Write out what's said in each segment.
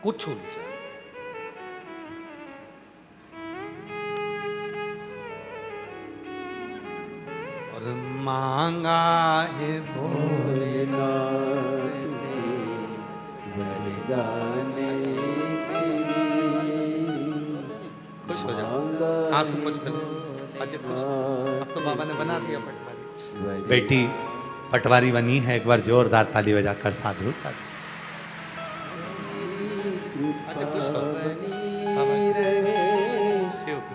कुछ उलझन। और मांगा है भोलेनाथ से वरदान के लिए। खुश हो जाओ, आंसू कुछ पहले अच्छे खुश। अब तो बाबा ने बना दिया पटवारी। बेटी पटवारी बनी है, एक बार जोरदार ताली बजाकर साधु कर। अच्छा खुश हो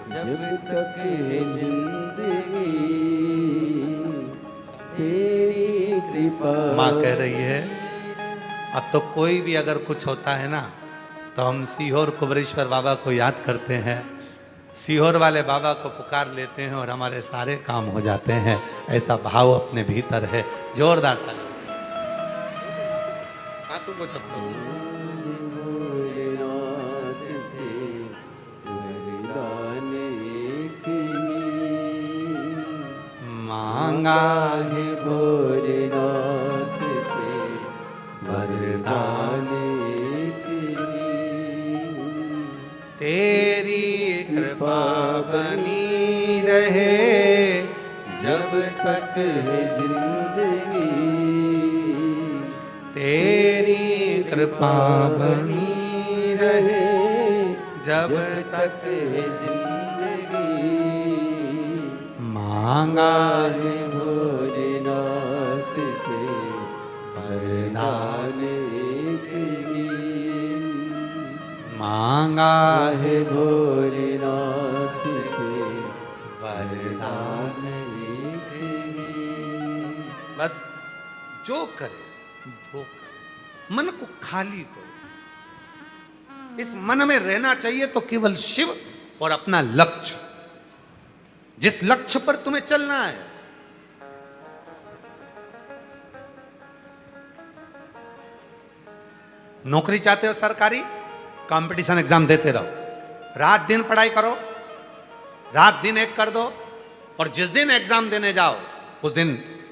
जब तक है जिंदगी तेरी कृपा। माँ कह रही है अब तो कोई भी अगर कुछ होता है ना तो हम सीहोर कुबरेश्वर बाबा को याद करते हैं, सीहोर वाले बाबा को पुकार लेते हैं और हमारे सारे काम हो जाते हैं। ऐसा भाव अपने भीतर है। जोरदार ताली। आंसू को छपतो मांगा है भोलेनाथ से वरदान के लिए। तेरी कृपा बनी रहे जब तक है जिंदगी, तेरी कृपा बनी रहे जब तक है जिंदगी। मांगा है भोलेनाथ से वरदान के लिए। मांगा है भोलेनाथ से वरदान के लिए। बस जो करे वो करे, मन को खाली करो। इस मन में रहना चाहिए तो केवल शिव और अपना लक्ष्य, जिस लक्ष्य पर तुम्हें चलना है। नौकरी चाहते हो सरकारी, कंपटीशन एग्जाम देते रहो, रात दिन पढ़ाई करो, रात दिन एक कर दो। और जिस दिन एग्जाम देने जाओ उस दिन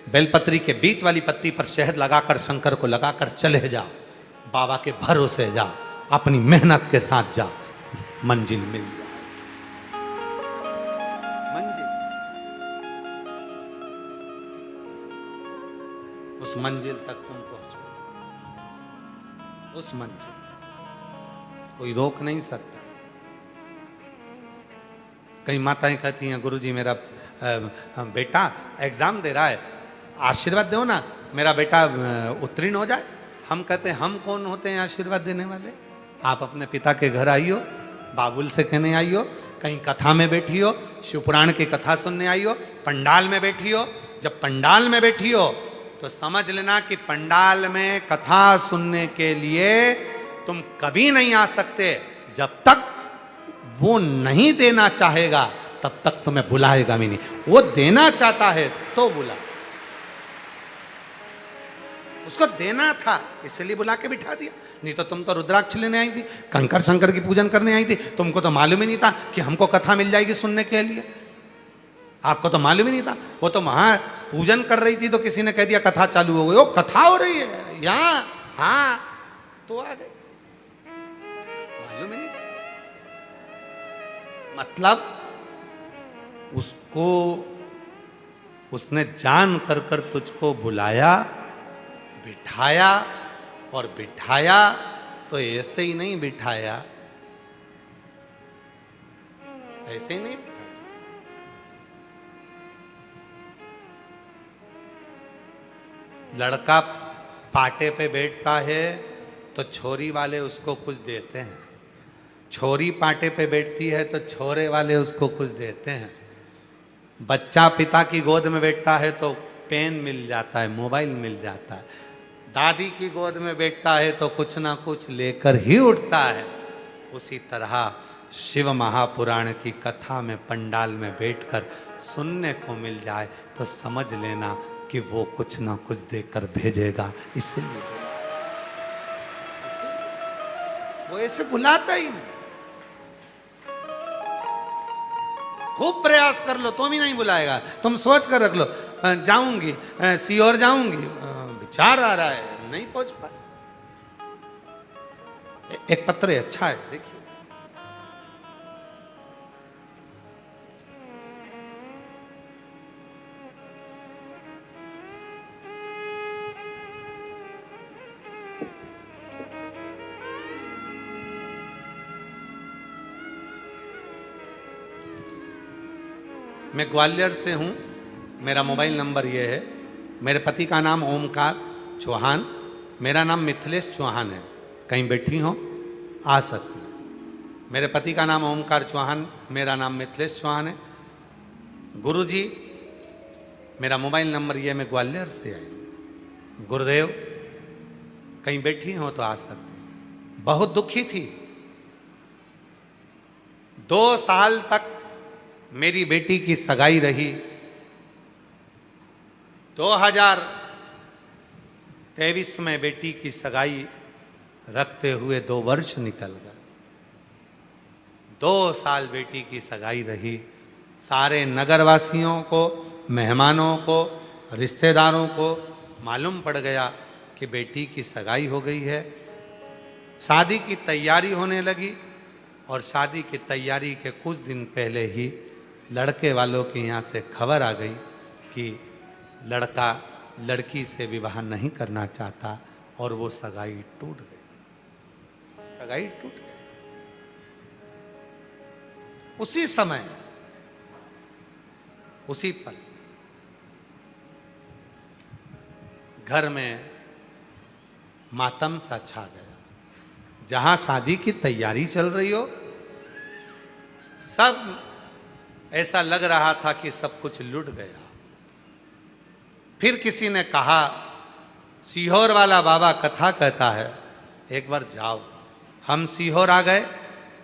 बेलपत्री के बीच वाली पत्ती पर शहद लगाकर शंकर को लगाकर चले जाओ। बाबा के भरोसे जाओ, अपनी मेहनत के साथ जाओ, मंजिल मिल जाए। उस मंजिल तक तुम पहुंचो, उस मंजिल कोई रोक नहीं सकता। कई माताएं कहती हैं गुरुजी मेरा बेटा एग्जाम दे रहा है, आशीर्वाद दो ना, मेरा बेटा उत्तीर्ण हो जाए। हम कहते हैं हम कौन होते हैं आशीर्वाद देने वाले? आप अपने पिता के घर आइयो, बाबुल से कहने आइयो, कहीं कथा में बैठी हो, शिवपुराण की कथा सुनने आई हो, पंडाल में बैठी हो। जब पंडाल में बैठी हो तो समझ लेना कि पंडाल में कथा सुनने के लिए तुम कभी नहीं आ सकते। जब तक वो नहीं देना चाहेगा तब तक तुम्हें बुलाएगा भी नहीं। वो देना चाहता है तो बुला, उसको देना था इसलिए बुला के बिठा दिया। नहीं तो तुम तो रुद्राक्ष लेने आई थी, कंकर शंकर की पूजन करने आई थी, तुमको तो मालूम ही नहीं था कि हमको कथा मिल जाएगी सुनने के लिए। आपको तो मालूम ही नहीं था। वो तो वहां पूजन कर रही थी तो किसी ने कह दिया कथा चालू हो गई, वो कथा हो रही है यहाँ, हाँ तो आ गए, मालूम ही नहीं था। मतलब उसको उसने जान कर कर तुझको बुलाया, बिठाया, और बिठाया तो ऐसे ही नहीं बिठाया, ऐसे ही नहीं बिठाया। लड़का पाटे पे बैठता है तो छोरी वाले उसको कुछ देते हैं, छोरी पाटे पे बैठती है तो छोरे वाले उसको कुछ देते हैं। बच्चा पिता की गोद में बैठता है तो पेन मिल जाता है, मोबाइल मिल जाता है। दादी की गोद में बैठता है तो कुछ ना कुछ लेकर ही उठता है। उसी तरह शिव महापुराण की कथा में पंडाल में बैठकर सुनने को मिल जाए तो समझ लेना कि वो कुछ ना कुछ देकर भेजेगा। इसलिए वो ऐसे बुलाता ही नहीं। खूब प्रयास कर लो तो भी नहीं बुलाएगा। तुम सोच कर रख लो जाऊंगी सीहोर जाऊंगी, विचार आ रहा है, नहीं पहुंच पाए। एक पत्र है, अच्छा है, देखिए। मैं ग्वालियर से हूँ, मेरा मोबाइल नंबर ये है। मेरे पति का नाम ओमकार चौहान, मेरा नाम मिथिलेश चौहान है। कहीं बैठी हो आ सकती हैं। मेरे पति का नाम ओमकार चौहान, मेरा नाम मिथिलेश चौहान है। गुरुजी, मेरा मोबाइल नंबर ये, मैं ग्वालियर से आई। गुरुदेव, कहीं बैठी हो तो आ सकती हैं। बहुत दुखी थी। 2 साल तक मेरी बेटी की सगाई रही। 2023 में बेटी की सगाई रखते हुए 2 वर्ष निकल गए। 2 साल बेटी की सगाई रही। सारे नगरवासियों को, मेहमानों को, रिश्तेदारों को मालूम पड़ गया कि बेटी की सगाई हो गई है। शादी की तैयारी होने लगी और शादी की तैयारी के कुछ दिन पहले ही लड़के वालों के यहाँ से खबर आ गई कि लड़का लड़की से विवाह नहीं करना चाहता और वो सगाई टूट गई। सगाई टूट गई। उसी समय, उसी पल घर में मातम सा छा गया। जहां शादी की तैयारी चल रही हो, सब ऐसा लग रहा था कि सब कुछ लुट गया। फिर किसी ने कहा, सीहोर वाला बाबा कथा कहता है, एक बार जाओ। हम सीहोर आ गए,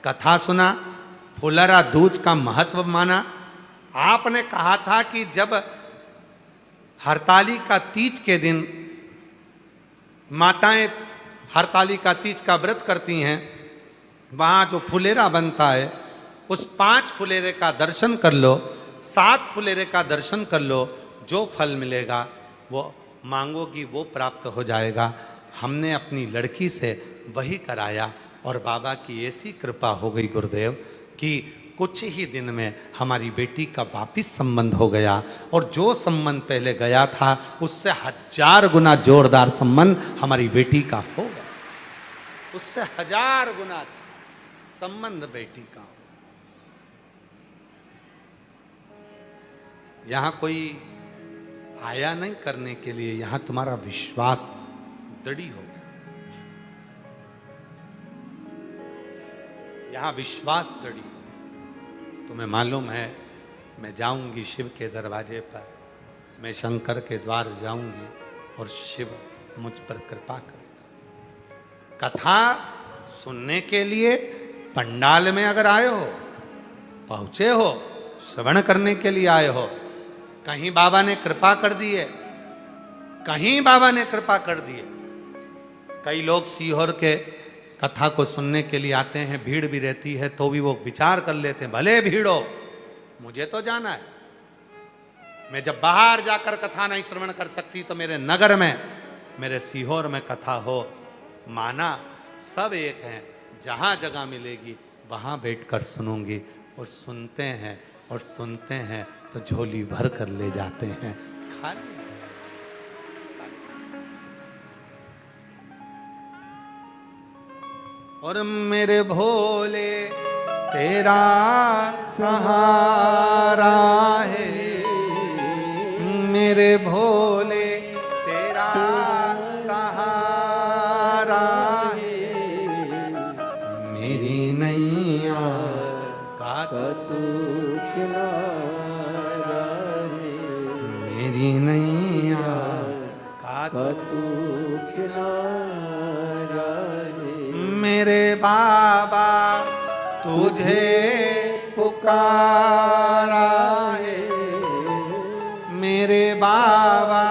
कथा सुना, फुलरा दूज का महत्व माना। आपने कहा था कि जब हरताली का तीज के दिन माताएं हरताली का तीज का व्रत करती हैं, वहाँ जो फुलेरा बनता है, उस 5 फुलेरे का दर्शन कर लो, 7 फुलेरे का दर्शन कर लो, जो फल मिलेगा वो मांगोगी वो प्राप्त हो जाएगा। हमने अपनी लड़की से वही कराया और बाबा की ऐसी कृपा हो गई गुरुदेव कि कुछ ही दिन में हमारी बेटी का वापिस संबंध हो गया। और जो संबंध पहले गया था उससे 1000 गुना जोरदार संबंध हमारी बेटी का हो गया। उससे 1000 गुना संबंध बेटी का। यहाँ कोई आया नहीं करने के लिए, यहाँ तुम्हारा विश्वास दृढ़ हो गया। यहाँ विश्वास दृढ़। तुम्हें मालूम है, मैं जाऊंगी शिव के दरवाजे पर, मैं शंकर के द्वार जाऊंगी और शिव मुझ पर कृपा करेगा। कथा सुनने के लिए पंडाल में अगर आए हो, पहुंचे हो, श्रवण करने के लिए आए हो, कहीं बाबा ने कृपा कर दी है, कहीं बाबा ने कृपा कर दी है। कई लोग सीहोर के कथा को सुनने के लिए आते हैं, भीड़ भी रहती है तो भी वो विचार कर लेते हैं, भले भीड़ हो, मुझे तो जाना है। मैं जब बाहर जाकर कथा नहीं श्रवण कर सकती तो मेरे नगर में, मेरे सीहोर में कथा हो। माना सब एक हैं, जहाँ जगह मिलेगी वहाँ बैठकर सुनूंगी। और सुनते हैं और सुनते हैं तो झोली भर कर ले जाते हैं खाली। और मेरे भोले तेरा सहारा है, मेरे भोले तेरा सहारा है, मेरी नैया का तू किनारा है, मेरी नैया का तू किनारा है। मेरे बाबा तुझे पुकारा है, मेरे बाबा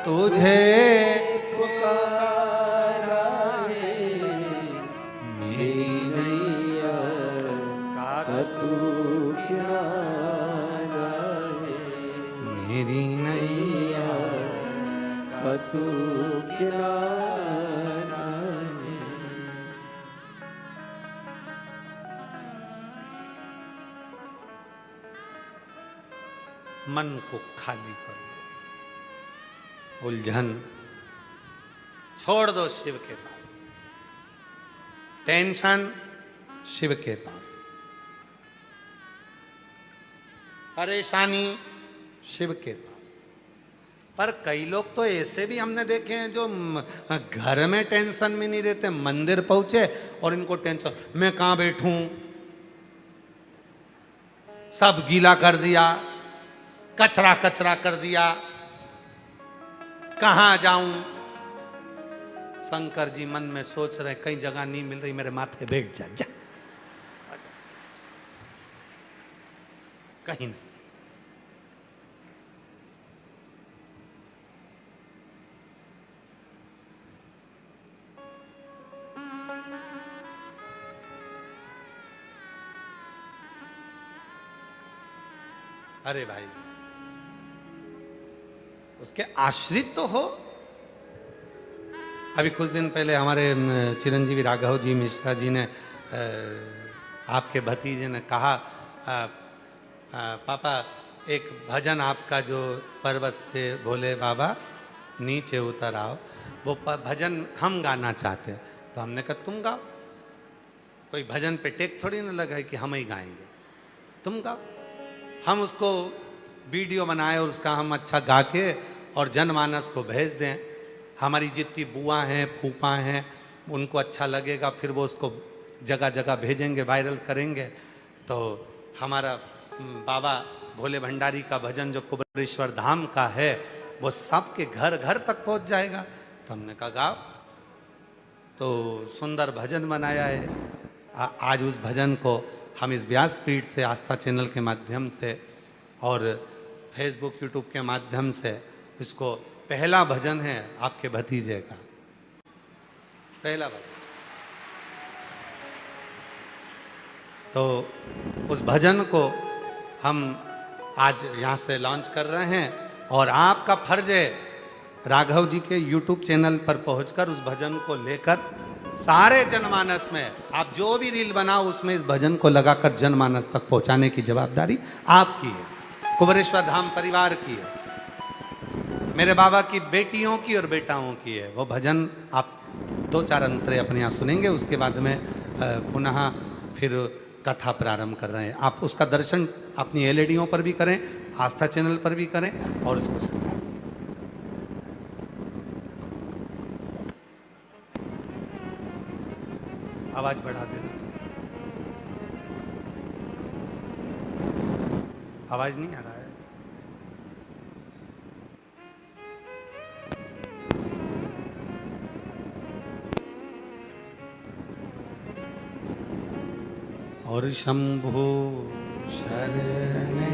तुझे पुकारा है, मेरी नैया का तू किनारा है, मेरी नैया का तू किनारा है। मन को खाली कर लो, उलझन छोड़ दो शिव के पास, टेंशन शिव के पास, परेशानी शिव के पास। पर कई लोग तो ऐसे भी हमने देखे हैं जो घर में टेंशन में नहीं रहते, मंदिर पहुंचे और इनको टेंशन, मैं कहां बैठूं, सब गीला कर दिया, कचरा कचरा कर दिया, कहां जाऊं। शंकर जी मन में सोच रहे कई जगह नहीं मिल रही, मेरे माथे बैठ जा, जा। कहीं नहीं। अरे भाई, उसके आश्रित तो हो। अभी कुछ दिन पहले हमारे चिरंजीवी राघव जी मिश्रा जी ने आपके भतीजे ने कहा, पापा एक भजन आपका जो पर्वत से भोले बाबा नीचे उतर आओ, वो भजन हम गाना चाहते हैं। तो हमने कहा तुम गाओ, कोई भजन पे टेक थोड़ी ना लगा है कि हम ही गाएंगे, तुम गाओ। हम उसको वीडियो बनाए और उसका हम अच्छा गा के और जनमानस को भेज दें। हमारी जितनी बुआ हैं फूफा हैं उनको अच्छा लगेगा, फिर वो उसको जगह जगह भेजेंगे, वायरल करेंगे। तो हमारा बाबा भोले भंडारी का भजन जो कुबेरेश्वर धाम का है वो सबके घर घर तक पहुंच जाएगा। तो हमने कहा गाओ। तो सुंदर भजन बनाया है। आज उस भजन को हम इस व्यासपीठ से, आस्था चैनल के माध्यम से और फेसबुक यूट्यूब के माध्यम से, इसको पहला भजन है आपके भतीजे का, पहला भजन। तो उस भजन को हम आज यहाँ से लॉन्च कर रहे हैं और आपका फर्ज है राघव जी के यूट्यूब चैनल पर पहुंचकर उस भजन को लेकर सारे जनमानस में, आप जो भी रील बनाओ उसमें इस भजन को लगाकर जनमानस तक पहुंचाने की जवाबदारी आपकी है, कुबेरेश्वर धाम परिवार की है, मेरे बाबा की बेटियों की और बेटाओं की है। वो भजन आप 2-4 अंतरे अपने यहाँ सुनेंगे, उसके बाद में पुनः फिर कथा प्रारंभ कर रहे हैं। आप उसका दर्शन अपनी एलईडीओं पर भी करें, आस्था चैनल पर भी करें और उसको सुनें। आवाज बढ़ा देना, आवाज नहीं आ रहा है। और शंभो शरणे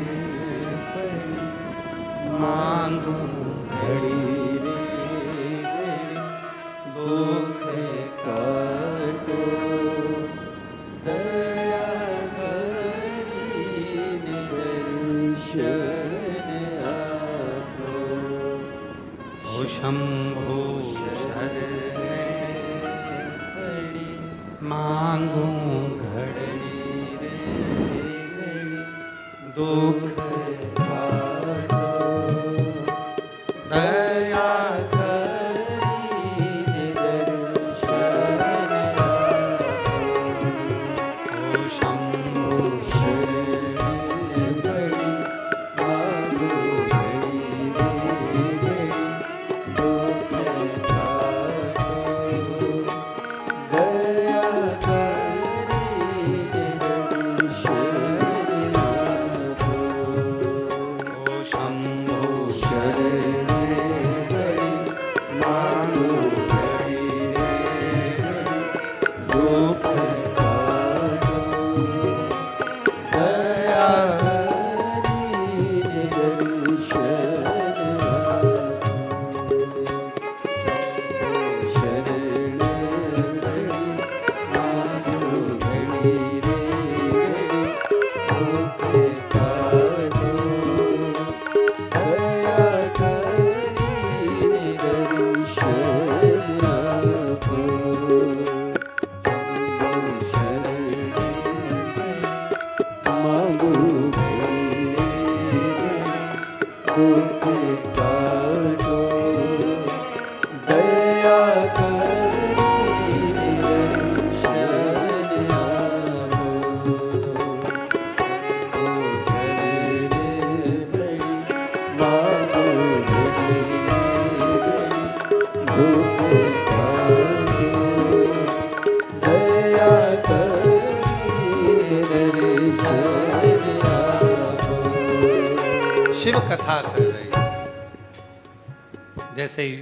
मांगू घड़ी दुख काटो दया करी दर्शन आपो। ओ शंभो शरणे मांगू घड़ी दुख काटो दया करी दर्शन आपो। ओ शंभो शरणे घड़ी मांगू घड़ी दुख काटो दया कथा कर रही है। जैसे ही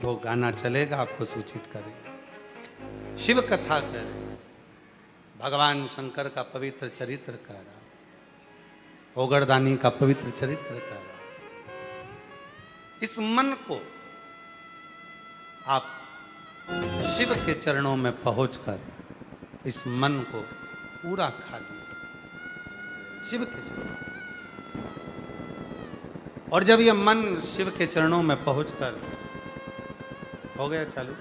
वो गाना चलेगा आपको सूचित करेंगे। शिव कथा कर रहे हैं, भगवान शंकर का पवित्र चरित्र कर रहा, ओगरदानी का पवित्र चरित्र कर रहा। इस मन को आप शिव के चरणों में पहुंचकर इस मन को पूरा खा लिया शिव के चरणों। और जब यह मन शिव के चरणों में पहुंचकर हो गया चालू,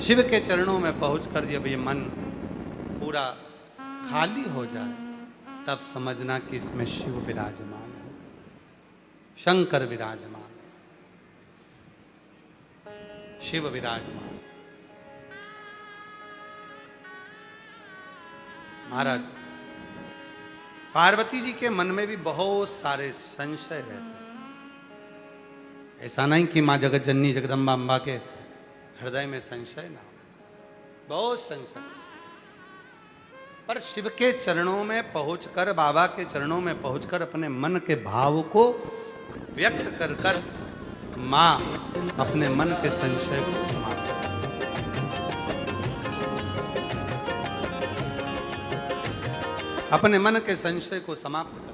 शिव के चरणों में पहुंचकर जब ये मन पूरा खाली हो जाए तब समझना कि इसमें शिव विराजमान है, शंकर विराजमान, शिव विराजमान। महाराज पार्वती जी के मन में भी बहुत सारे संशय रहते हैं। ऐसा नहीं कि मां जगत जननी जगदम्बा अम्बा के हृदय में संशय ना हो, बहुत संशय। पर शिव के चरणों में पहुंचकर, बाबा के चरणों में पहुंचकर अपने मन के भाव को व्यक्त कर कर मां अपने मन के संशय को समाप्त कर, अपने मन के संशय को समाप्त कर।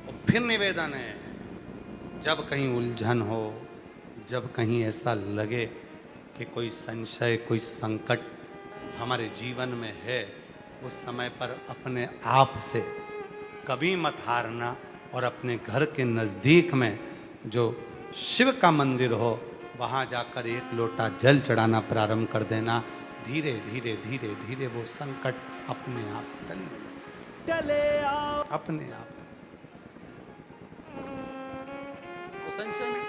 और फिर निवेदन है, जब कहीं उलझन हो, जब कहीं ऐसा लगे कि कोई संशय, कोई संकट हमारे जीवन में है, उस समय पर अपने आप से कभी मत हारना और अपने घर के नज़दीक में जो शिव का मंदिर हो वहाँ जाकर एक लोटा जल चढ़ाना प्रारंभ कर देना। धीरे धीरे धीरे धीरे वो संकट अपने आप टले आओ, अपने आप वो संशय में।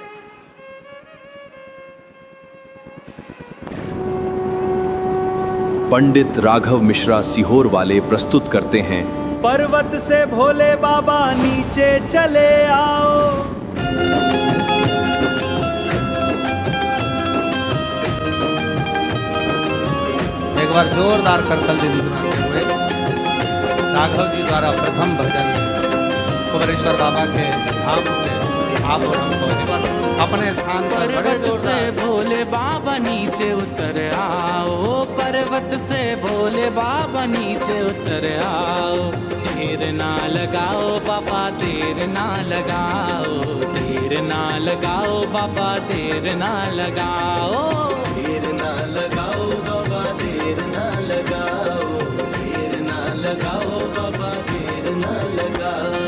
पंडित राघव मिश्रा सीहोर वाले प्रस्तुत करते हैं पर्वत से भोले बाबा नीचे चले आओ। एक बार जोरदार करतल दिनद्राते हुए राघव जी द्वारा प्रथम भजन कुबेरेश्वर बाबा के धाम से आप और हमको अपने स्थान पर बड़े जोर से भोले बाबा नीचे उतर आओ, पर्वत से भोले बाबा नीचे उतर आओ। देर ना लगाओ बाबा, देर ना लगाओ, देर ना लगाओ बाबा, देर ना लगाओ, देर ना लगाओ बाबा, देर ना लगाओ, देर ना लगाओ बाबा, देर ना लगाओ।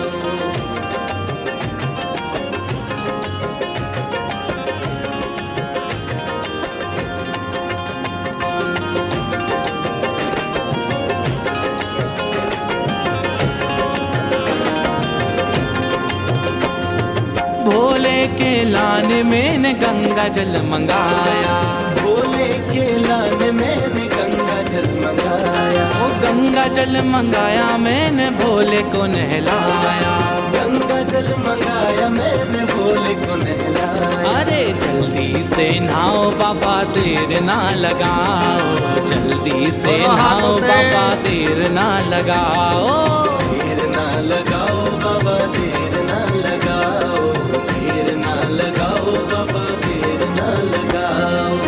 भोले के लान में न गंगा जल मंगाया, भोले के लान में न गंगा जल मंगाया, ओ गंगा जल मंगाया मैंने भोले को नहलाया, गंगा जल मंगाया मैंने भोले को नहलाया। अरे जल्दी से नहाओ बाबा, देर ना लगाओ, जल्दी से नहाओ बाबा, देर ना लगाओ, देर ना लगाओ बाबा, देर ना लगाओ, देर ना लगाओ बाबा, देर ना लगाओ।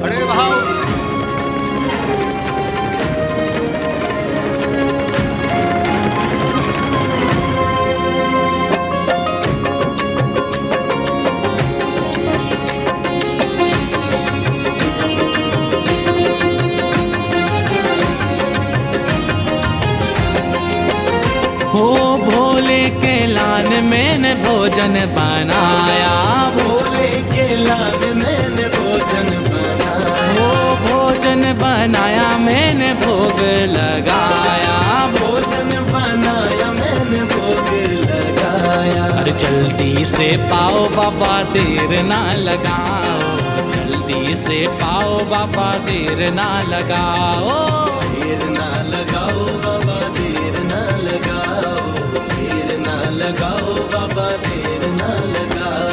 बड़े भाव हो भोले के लान मैंने भोजन बनाया, भोले के लान मैंने भोजन बनाया, हो भोजन बनाया मैंने भोग लगाया, भोजन बनाया मैंने भोग लगाया। अरे जल्दी से पाओ बाबा, देर ना लगाओ, जल्दी से पाओ बाबा, देर ना लगाओ, देर ना लगाओ बाबा, देर ना लगाओ बाबा देर ना लगाओ।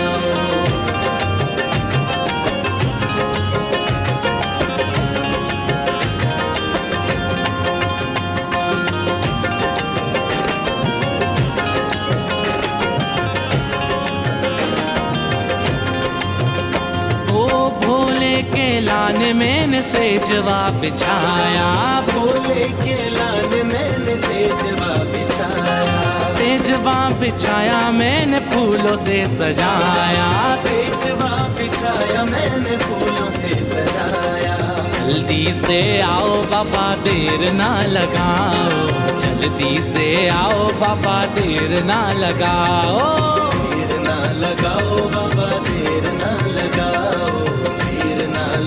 के लाने मैंने सेजवा बिछाया, भोले के लाने मैंने सेजवा बिछाया, सेजवा बिछाया मैंने फूलों से सजाया, सेजवा बिछाया मैंने फूलों से सजाया। जल्दी से आओ बाबा देर ना लगाओ, जल्दी से आओ बाबा देर ना लगाओ, देर ना लगाओ बाबा देर ना लगाओ,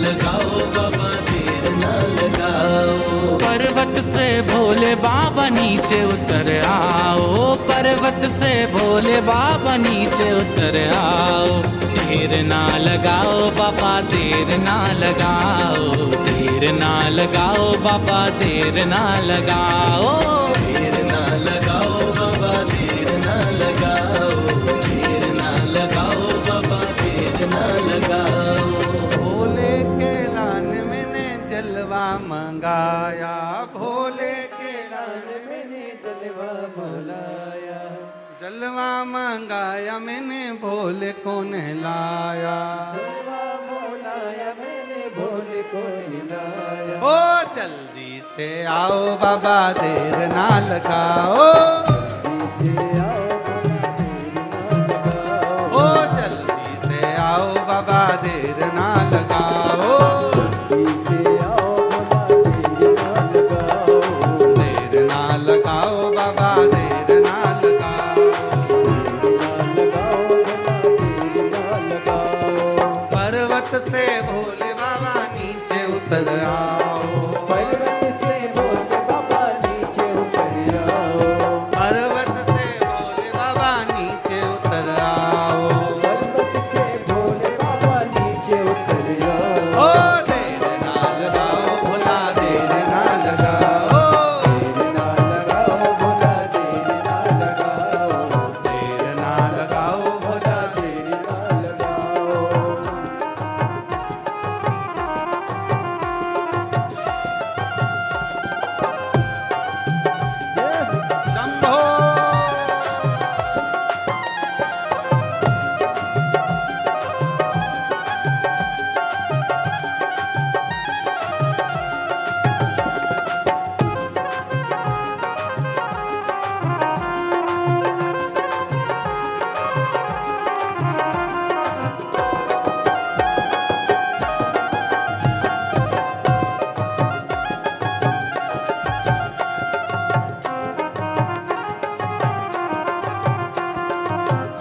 लगाओ बाबा देर ना लगाओ। पर्वत से भोले बाबा नीचे उतर आओ, पर्वत से भोले बाबा नीचे उतर आओ। देर ना लगाओ बाबा देर ना लगाओ, देर ना लगाओ बाबा देर ना लगाओ, देर ना लगाओ बाबा देर ना लगाओ, देर ना लगाओ बाबा देर ना लगाओ। जलवा मंगाया, भोले के लाल मैंने जलवा बुलाया, जलवा मंगाया मैंने भोले को नहलाया, जलवा बुलाया मैंने भोले को नहलाया। ओ जल्दी से आओ बाबा देर ना लगाओ, ओ जल्दी से आओ बाबा देर ना लगाओ, से भोले बाबा नीचे उतर आओ, पर्वत से भोले बाबा नीचे उतर आओ, पर्वत से भोले बाबा नीचे उतर आओ, पर्वत से भोले बाबा नीचे उतर आओ। ओ देर ना लगाओ भोला देर ना लगाओ, देर ना लगाओ भोला देर ना लगाओ, देर ना लगाओ भोला देर ना लगाओ।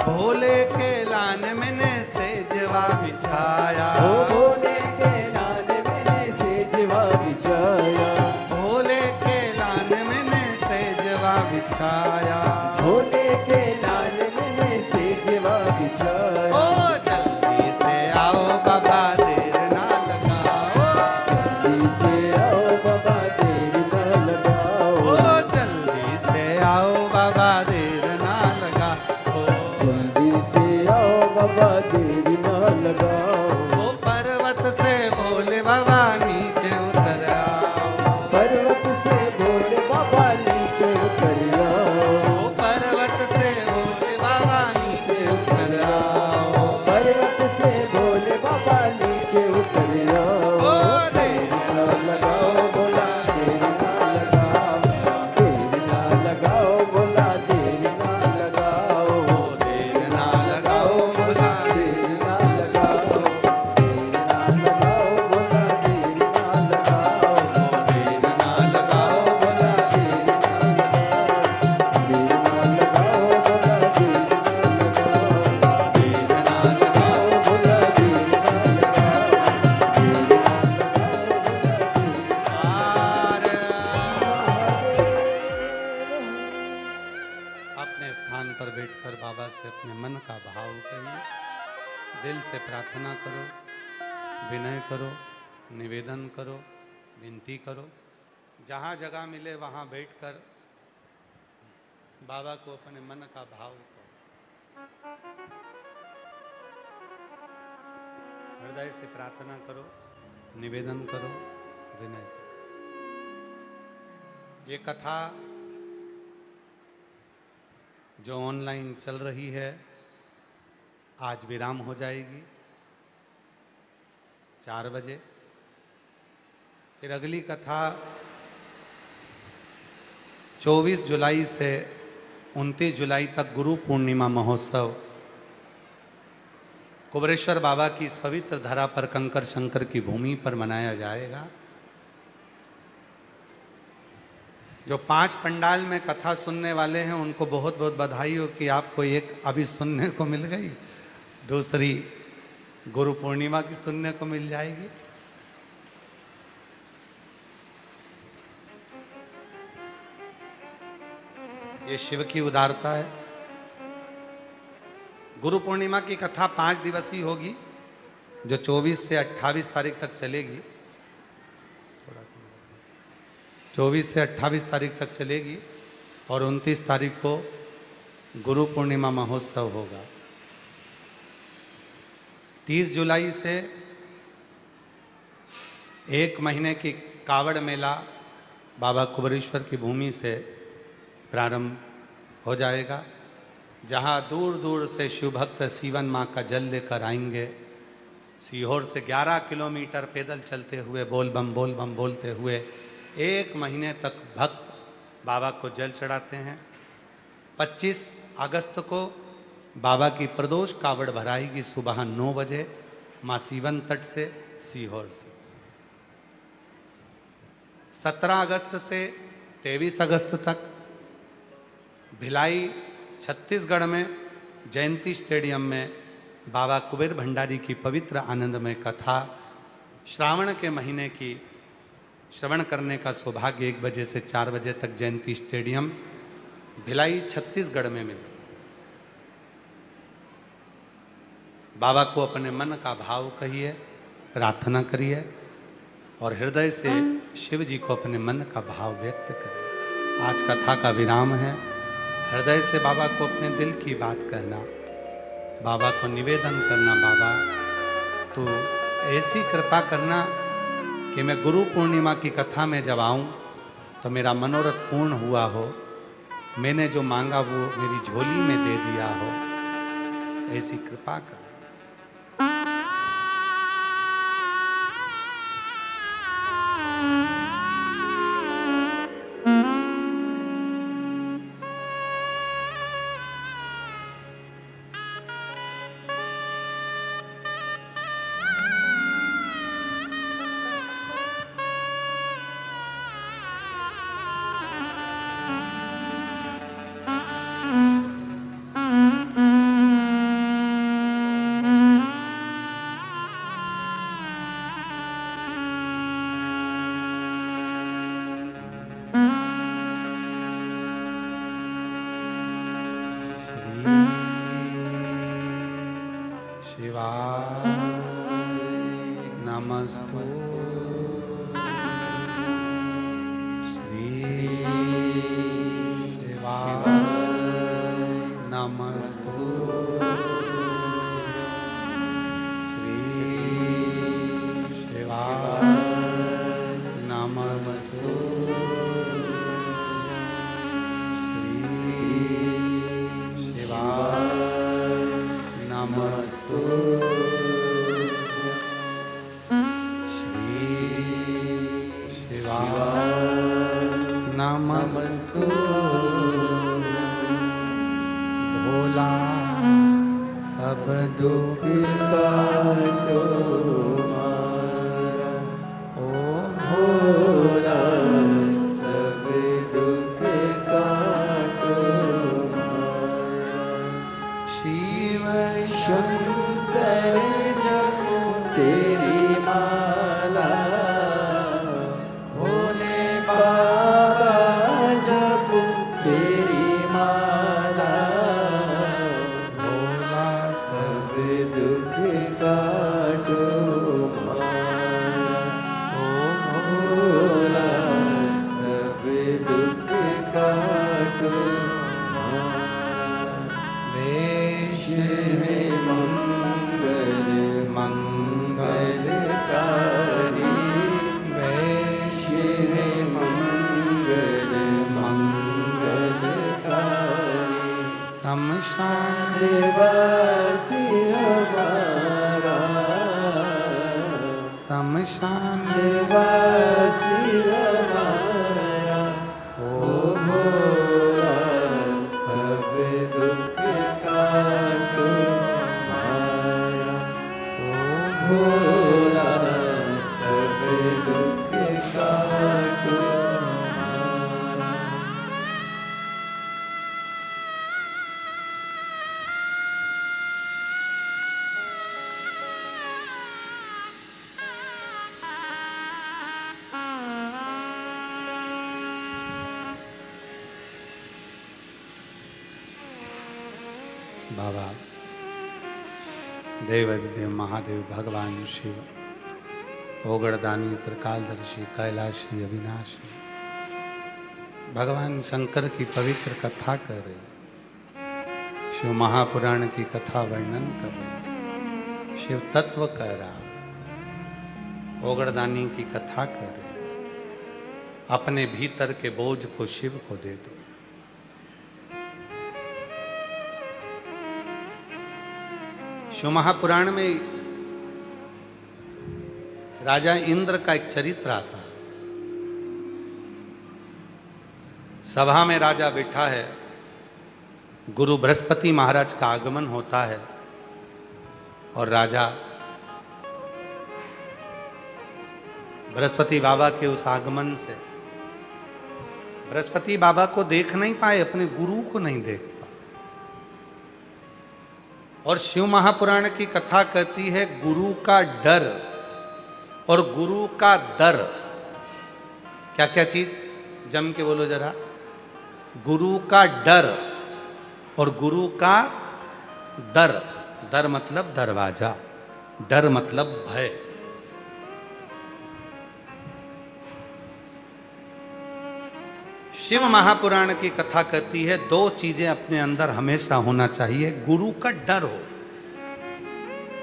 भोले के लान मैंने सेजवा बिछाया, भोले के लान मैंने सेजवा बिछाया, भोले के लान मैंने सेजवा बिछाया, भोले के लान मैंने सेजवा बिछाया। ओ जल्दी से आओ बाबा देर ना लगाओ, जल्दी से आओ बाबा देर ना लगाओ, ओ जल्दी से आओ बाबा देर ना लगाओ, जल्दी से आओ बाबा देर ना लगाओ। ओ पर्वत से भोले बाबा नीचे उतर आओ, पर्वत से भोले बाबा नीचे उतर आओ, ओ पर्वत से भोले बाबा नीचे उतर आओ, पर्वत से भोले बाबा नीचे उतर आओ। ओ देर ना लगाओ भोला देर ना लगाओ, देर ना लगाओ भोला देर ना लगाओ, देर ना लगाओ भोला देर ना लगाओ, देर ना लगाओ भोला देर ना लगाओ, देर ना लगाओ भोला देर ना लगाओ, देर ना लगाओ भोला देर ना लगाओ, देर ना लगाओ भोला देर ना लगाओ। अपने स्थान पर बैठकर बाबा से अपने मन का भाव कहिए, दिल से प्रार्थना करो, विनय करो, निवेदन करो, विनती करो। जहाँ जगह मिले वहाँ बैठकर बाबा को अपने मन का भाव करो। हृदय से प्रार्थना करो, निवेदन करो, विनय करो। ये कथा जो ऑनलाइन चल रही है आज विराम हो जाएगी 4 बजे। फिर अगली कथा 24 जुलाई से 29 जुलाई तक गुरु पूर्णिमा महोत्सव कुबरेश्वर बाबा की इस पवित्र धरा पर कंकर शंकर की भूमि पर मनाया जाएगा। जो 5 पंडाल में कथा सुनने वाले हैं उनको बहुत बहुत बधाई हो कि आपको एक अभी सुनने को मिल गई, दूसरी गुरु पूर्णिमा की सुनने को मिल जाएगी। ये शिव की उदारता है। गुरु पूर्णिमा की कथा 5 दिवसीय होगी जो 24 से 28 तारीख तक चलेगी। 24 से 28 तारीख तक चलेगी और 29 तारीख को गुरु पूर्णिमा महोत्सव होगा। 30 जुलाई से 1 महीने की कावड़ मेला बाबा कुबरेश्वर की भूमि से प्रारंभ हो जाएगा, जहाँ दूर दूर से शिव भक्त सीवन माँ का जल लेकर आएंगे। सीहोर से 11 किलोमीटर पैदल चलते हुए बोल बम बोलते हुए 1 महीने तक भक्त बाबा को जल चढ़ाते हैं। 25 अगस्त को बाबा की प्रदोष कावड़ भराएगी सुबह 9 बजे माँ सीवन तट से सीहोर से। 17 अगस्त से 23 अगस्त तक भिलाई छत्तीसगढ़ में जयंती स्टेडियम में बाबा कुबेर भंडारी की पवित्र आनंदमय कथा श्रावण के महीने की श्रवण करने का सौभाग्य 1 बजे से 4 बजे तक जयंती स्टेडियम भिलाई छत्तीसगढ़ में मिले। बाबा को अपने मन का भाव कहिए, प्रार्थना करिए और हृदय से शिव जी को अपने मन का भाव व्यक्त करिए। आज कथा का विराम है। हृदय से बाबा को अपने दिल की बात कहना, बाबा को निवेदन करना, बाबा तो ऐसी कृपा करना कि मैं गुरु पूर्णिमा की कथा में जब आऊँ तो मेरा मनोरथ पूर्ण हुआ हो, मैंने जो मांगा वो मेरी झोली में दे दिया हो, ऐसी कृपा कर। नमस्तु श्री शिवाय नमस्तु श्री शिवाय नमस्तु श्री शिवाय नमस्तु श्री शमशान वासी हमारा ओ भोला, सब दुख काटो हमारा ओ भोला, सब दुख काटो हमारा। बाबा देवाधिदेव महादेव भगवान शिव ओगड़दानी त्रिकालदर्शी कैलाशी अविनाशी भगवान शंकर की पवित्र कथा कर रहे, शिव महापुराण की कथा वर्णन कर रहे, शिव तत्व कह रहा, ओगड़दानी की कथा कर रहे, अपने भीतर के बोझ को शिव को दे दो। शिव महापुराण में राजा इंद्र का एक चरित्र आता है। सभा में राजा बैठा है, गुरु बृहस्पति महाराज का आगमन होता है और राजा बृहस्पति बाबा के उस आगमन से बृहस्पति बाबा को देख नहीं पाए, अपने गुरु को नहीं देख पाए। और शिव महापुराण की कथा कहती है गुरु का डर और गुरु का दर। क्या क्या चीज जम के बोलो जरा। गुरु का डर और गुरु का दर। दर मतलब दरवाजा, डर मतलब भय। शिव महापुराण की कथा कहती है दो चीजें अपने अंदर हमेशा होना चाहिए, गुरु का डर हो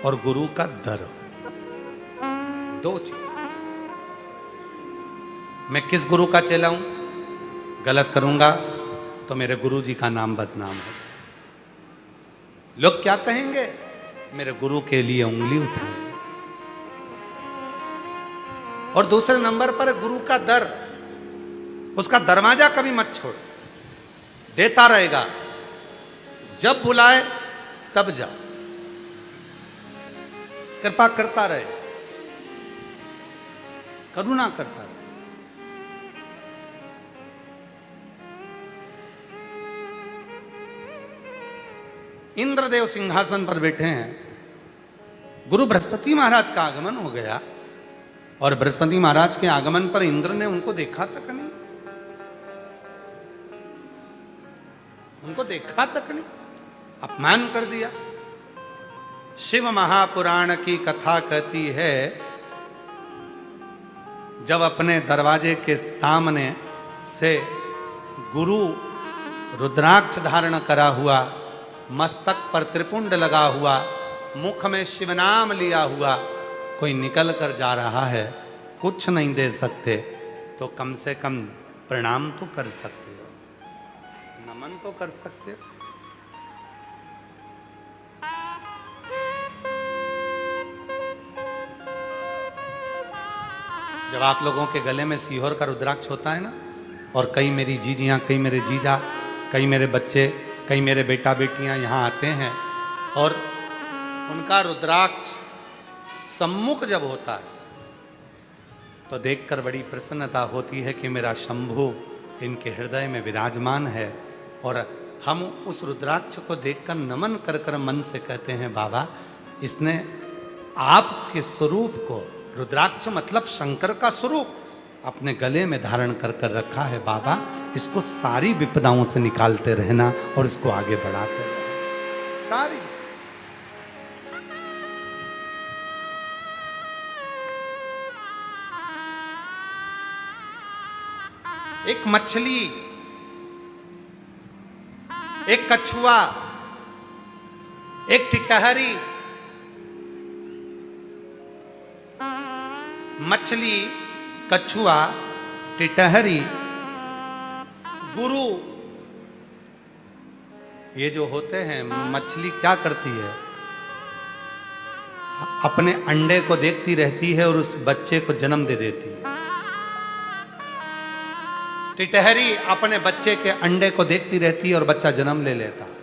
और गुरु का दर हो। दो चीज। मैं किस गुरु का चेला हूं, गलत करूंगा तो मेरे गुरु जी का नाम बदनाम हो। लोग क्या कहेंगे, मेरे गुरु के लिए उंगली उठाएंगे। और दूसरे नंबर पर गुरु का दर, उसका दरवाजा कभी मत छोड़, देता रहेगा, जब बुलाए तब जा, कृपा करता रहे, करुणा करता रहे। इंद्रदेव सिंहासन पर बैठे हैं, गुरु बृहस्पति महाराज का आगमन हो गया और बृहस्पति महाराज के आगमन पर इंद्र ने उनको देखा तक नहीं, उनको देखा तक नहीं, अपमान कर दिया। शिव महापुराण की कथा कहती है जब अपने दरवाजे के सामने से गुरु रुद्राक्ष धारण करा हुआ, मस्तक पर त्रिपुंड लगा हुआ, मुख में शिव नाम लिया हुआ कोई निकल कर जा रहा है, कुछ नहीं दे सकते तो कम से कम प्रणाम तो कर सकते हो, नमन तो कर सकते हो। जब आप लोगों के गले में सीहोर का रुद्राक्ष होता है ना, और कई मेरी जीजियां, कई मेरे जीजा, कई मेरे बच्चे, कई मेरे बेटा बेटियां यहाँ आते हैं और उनका रुद्राक्ष सम्मुख जब होता है तो देखकर बड़ी प्रसन्नता होती है कि मेरा शंभु इनके हृदय में विराजमान है। और हम उस रुद्राक्ष को देखकर नमन कर कर मन से कहते हैं बाबा, इसने आपके स्वरूप को, रुद्राक्ष मतलब शंकर का स्वरूप, अपने गले में धारण कर कर रखा है। बाबा, इसको सारी विपदाओं से निकालते रहना और इसको आगे बढ़ाते रहना, सारी। एक मछली, एक कछुआ, एक टिटहरी, मछली, कछुआ, टिटहरी, गुरु, ये जो होते हैं, मछली क्या करती है, अपने अंडे को देखती रहती है और उस बच्चे को जन्म दे देती है। टिटहरी अपने बच्चे के अंडे को देखती रहती है और बच्चा जन्म ले लेता है।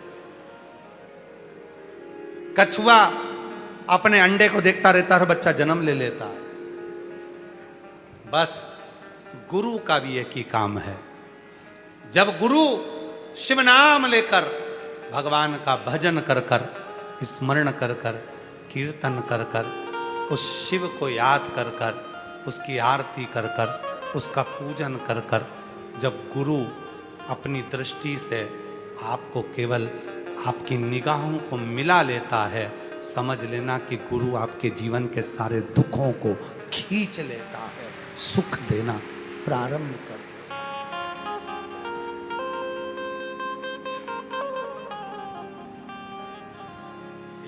कछुआ अपने अंडे को देखता रहता है और बच्चा जन्म ले लेता है। बस गुरु का भी एक ही काम है। जब गुरु शिव नाम लेकर, भगवान का भजन कर कर, स्मरण कर कर, कीर्तन कर कर, उस शिव को याद कर कर, उसकी आरती कर कर, उसका पूजन कर कर, जब गुरु अपनी दृष्टि से आपको केवल आपकी निगाहों को मिला लेता है, समझ लेना कि गुरु आपके जीवन के सारे दुखों को खींच लेता है, सुख देना प्रारंभ कर।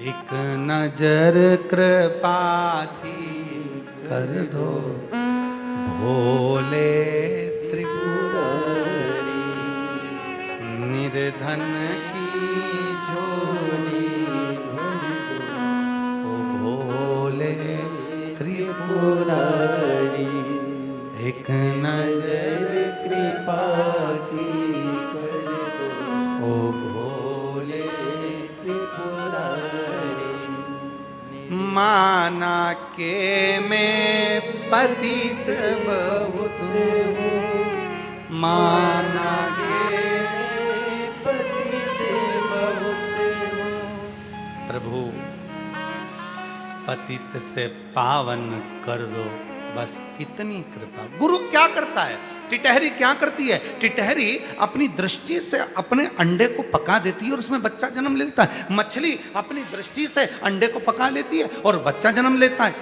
एक नजर कृपा की कर दो भोले त्रिपुरारी, निर्धन की झोली ओ भोले त्रिपुरारी, एक नजर कृपा की कर दो ओ भोले त्रिपुरारी। माना के मैं पतित बहुत हूँ, माना के पतित बहुत हूँ, प्रभु पतित से पावन कर दो, बस इतनी कृपा। गुरु क्या करता है? टिटहरी क्या करती है? टिटहरी अपनी दृष्टि से अपने अंडे को पका देती है और उसमें बच्चा जन्म लेता है। मछली अपनी दृष्टि से अंडे को पका लेती है और बच्चा जन्म लेता है।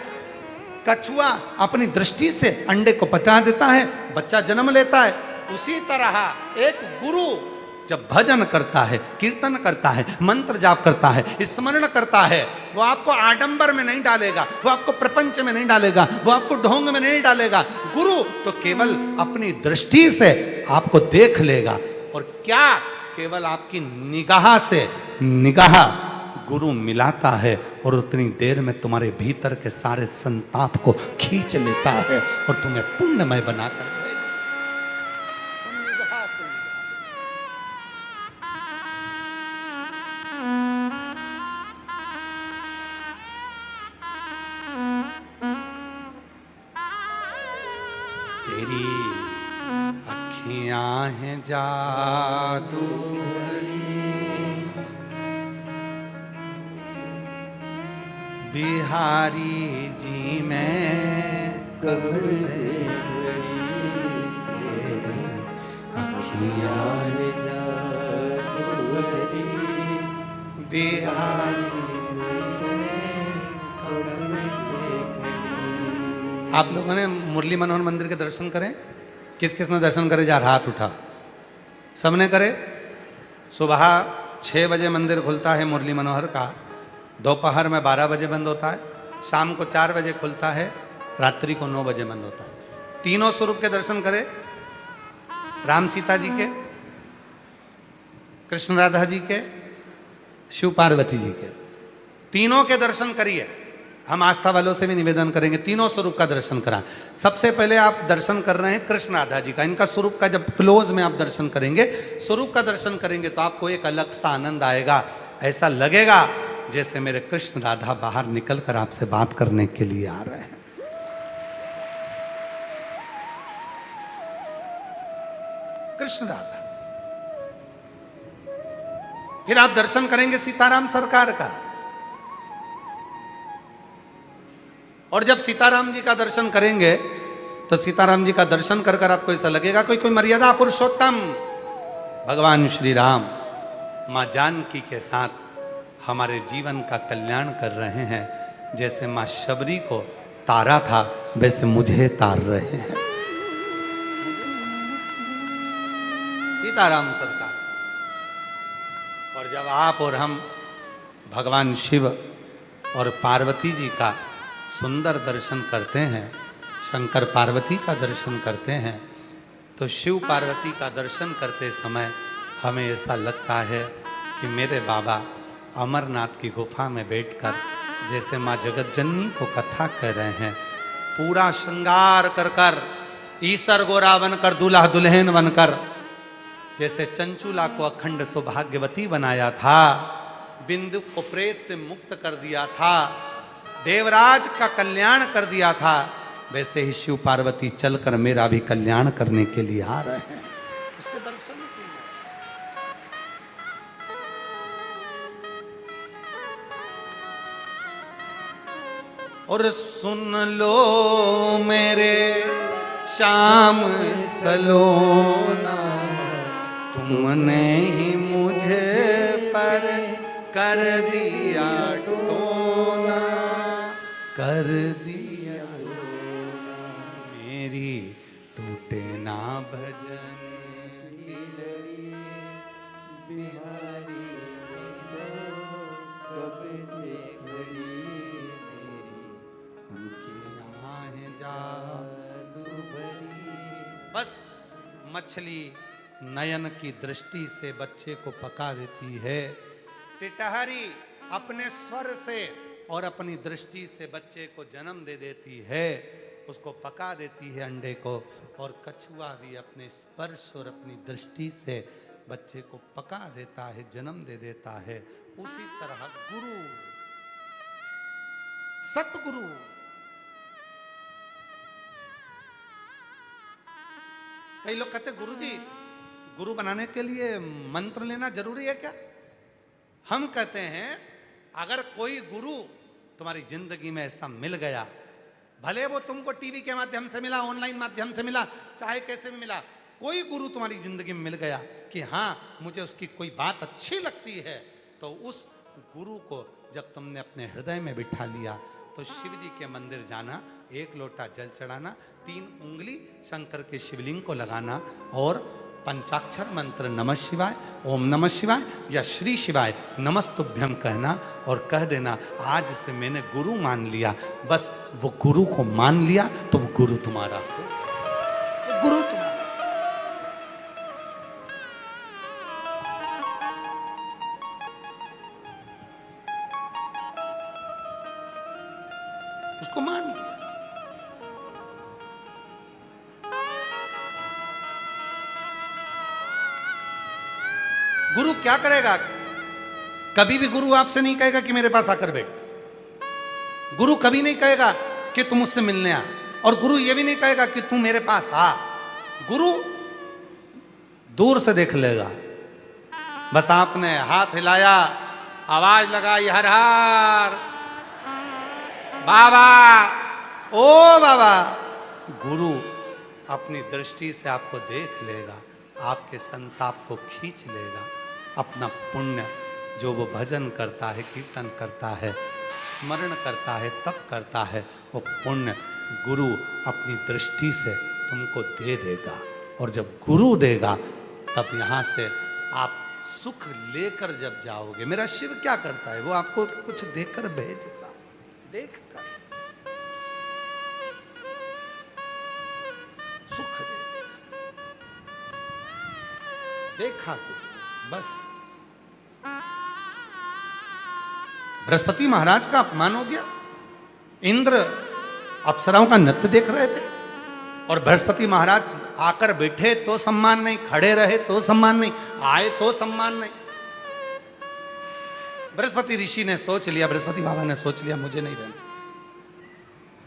कछुआ अपनी दृष्टि से अंडे को पका देता है, बच्चा जन्म लेता है। उसी तरह एक गुरु जब भजन करता है, कीर्तन करता है, मंत्र जाप करता है, स्मरण करता है, वो आपको आडंबर में नहीं डालेगा, वो आपको प्रपंच में नहीं डालेगा, वो आपको ढोंग में नहीं डालेगा। गुरु तो केवल अपनी दृष्टि से आपको देख लेगा। और क्या? केवल आपकी निगाह से निगाह गुरु मिलाता है और उतनी देर में तुम्हारे भीतर के सारे संताप को खींच लेता है और तुम्हें पुण्यमय बनाकर तेरी अखियां हैं जादू बिहारी जी मैं कब से तेरी अखियां हैं जादू बिहारी जी मैं कब से। आप लोगों ने मुरली मनोहर मंदिर के दर्शन करें? किस किस ने दर्शन करे? जा हाथ उठा। सबने करे? सुबह 6 बजे मंदिर खुलता है मुरली मनोहर का, दोपहर में 12 बजे बंद होता है, शाम को 4 बजे खुलता है, रात्रि को 9 बजे बंद होता है। तीनों स्वरूप के दर्शन करे, राम सीता जी के, कृष्ण राधा जी के, शिव पार्वती जी के, तीनों के दर्शन करिए। हम आस्था वालों से भी निवेदन करेंगे तीनों स्वरूप का दर्शन करा। सबसे पहले आप दर्शन कर रहे हैं कृष्ण राधा जी का, इनका स्वरूप का जब क्लोज में आप दर्शन करेंगे, स्वरूप का दर्शन करेंगे तो आपको एक अलग सा आनंद आएगा। ऐसा लगेगा जैसे मेरे कृष्ण राधा बाहर निकल कर आपसे बात करने के लिए आ रहे हैं। कृष्ण राधा। फिर आप दर्शन करेंगे सीताराम सरकार का, और जब सीताराम जी का दर्शन करेंगे तो सीताराम जी का दर्शन कर कर आपको ऐसा लगेगा कोई मर्यादा पुरुषोत्तम भगवान श्री राम माँ जानकी के साथ हमारे जीवन का कल्याण कर रहे हैं। जैसे माँ शबरी को तारा था वैसे मुझे तार रहे हैं। सीताराम सरकार। और जब आप और हम भगवान शिव और पार्वती जी का सुंदर दर्शन करते हैं, शंकर पार्वती का दर्शन करते हैं, तो शिव पार्वती का दर्शन करते समय हमें ऐसा लगता है कि मेरे बाबा अमरनाथ की गुफा में बैठकर जैसे माँ जगत जननी को कथा कह रहे हैं। पूरा श्रृंगार कर कर, ईसर गोरा बनकर, दूल्हा दुल्हन बनकर, जैसे चंचुला को अखंड सौभाग्यवती बनाया था, बिंदु को प्रेत से मुक्त कर दिया था, देवराज का कल्याण कर दिया था, वैसे ही शिव पार्वती चलकर मेरा भी कल्याण करने के लिए आ रहे हैं। उसके दर्शन और सुन लो मेरे श्याम सलोना, तुमने ही मुझे पर कर दिया टोना, कर दिया टोना, मेरी टूटे ना भजन की लड़ी, बिहारी कब से घड़ी, मेरी जादू भरी। बस मछली नयन की दृष्टि से बच्चे को पका देती है, टिटहरी अपने स्वर से और अपनी दृष्टि से बच्चे को जन्म दे देती है, उसको पका देती है अंडे को, और कछुआ भी अपने स्पर्श और अपनी दृष्टि से बच्चे को पका देता है, जन्म दे देता है। उसी तरह गुरु, सतगुरु, कई लोग कहते गुरुजी गुरु बनाने के लिए मंत्र लेना जरूरी है क्या? हम कहते हैं अगर कोई गुरु तुम्हारी जिंदगी में ऐसा मिल गया, भले वो तुमको टीवी के माध्यम से मिला, ऑनलाइन माध्यम से मिला, चाहे कैसे भी मिला, कोई गुरु तुम्हारी जिंदगी में मिल गया कि हाँ मुझे उसकी कोई बात अच्छी लगती है, तो उस गुरु को जब तुमने अपने हृदय में बिठा लिया तो शिव जी के मंदिर जाना, एक लोटा जल चढ़ाना, 3 उंगली शंकर के शिवलिंग को लगाना और पंचाक्षर मंत्र नमः शिवाय, ओम नमः शिवाय या श्री शिवाय नमस्तुभ्यम कहना और कह देना आज से मैंने गुरु मान लिया। बस वो गुरु को मान लिया तो वो गुरु तुम्हारा हो, गुरु तुम्हारा। उसको मान लिया। गुरु क्या करेगा? कभी भी गुरु आपसे नहीं कहेगा कि मेरे पास आकर बैठ। गुरु कभी नहीं कहेगा कि तुम मुझसे मिलने आ, और गुरु ये भी नहीं कहेगा कि तू मेरे पास आ। गुरु दूर से देख लेगा। बस आपने हाथ हिलाया, आवाज लगाई हर हर बाबा, ओ बाबा, गुरु अपनी दृष्टि से आपको देख लेगा, आपके संताप को खींच लेगा। अपना पुण्य जो वो भजन करता है, कीर्तन करता है, स्मरण करता है, तप करता है, वो पुण्य गुरु अपनी दृष्टि से तुमको दे देगा। और जब गुरु देगा तब यहाँ से आप सुख लेकर जब जाओगे। मेरा शिव क्या करता है? वो आपको कुछ देकर भेजता, देखकर सुख दे दिया, देखा बस। बृहस्पति महाराज का अपमान हो गया। इंद्र अप्सराओं का नृत्य देख रहे थे और बृहस्पति महाराज आकर बैठे तो सम्मान नहीं, खड़े रहे तो सम्मान नहीं, आए तो सम्मान नहीं। बृहस्पति ऋषि ने सोच लिया, बृहस्पति बाबा ने सोच लिया मुझे नहीं रहना,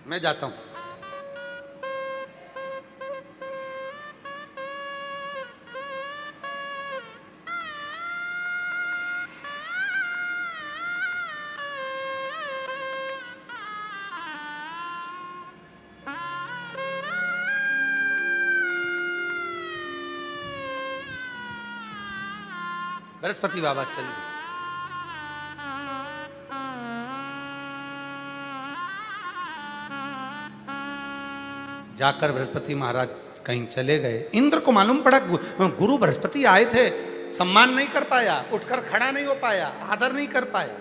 मैं जाता हूं। बृहस्पति बाबा चल गए। जाकर बृहस्पति महाराज कहीं चले गए। इंद्र को मालूम पड़ा गुरु बृहस्पति आए थे, सम्मान नहीं कर पाया, उठकर खड़ा नहीं हो पाया, आदर नहीं कर पाया।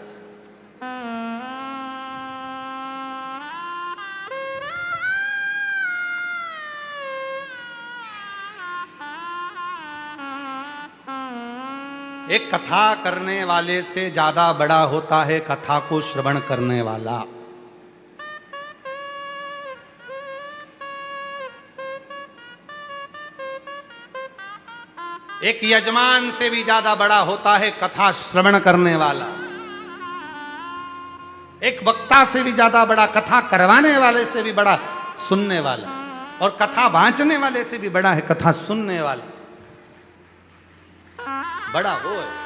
एक कथा करने वाले से ज्यादा बड़ा होता है कथा को श्रवण करने वाला। एक यजमान से भी ज्यादा बड़ा होता है कथा श्रवण करने वाला। एक वक्ता से भी ज्यादा बड़ा, कथा करवाने वाले से भी बड़ा सुनने वाला, और कथा वांचने वाले से भी बड़ा है कथा सुनने वाला। बड़ा वो है।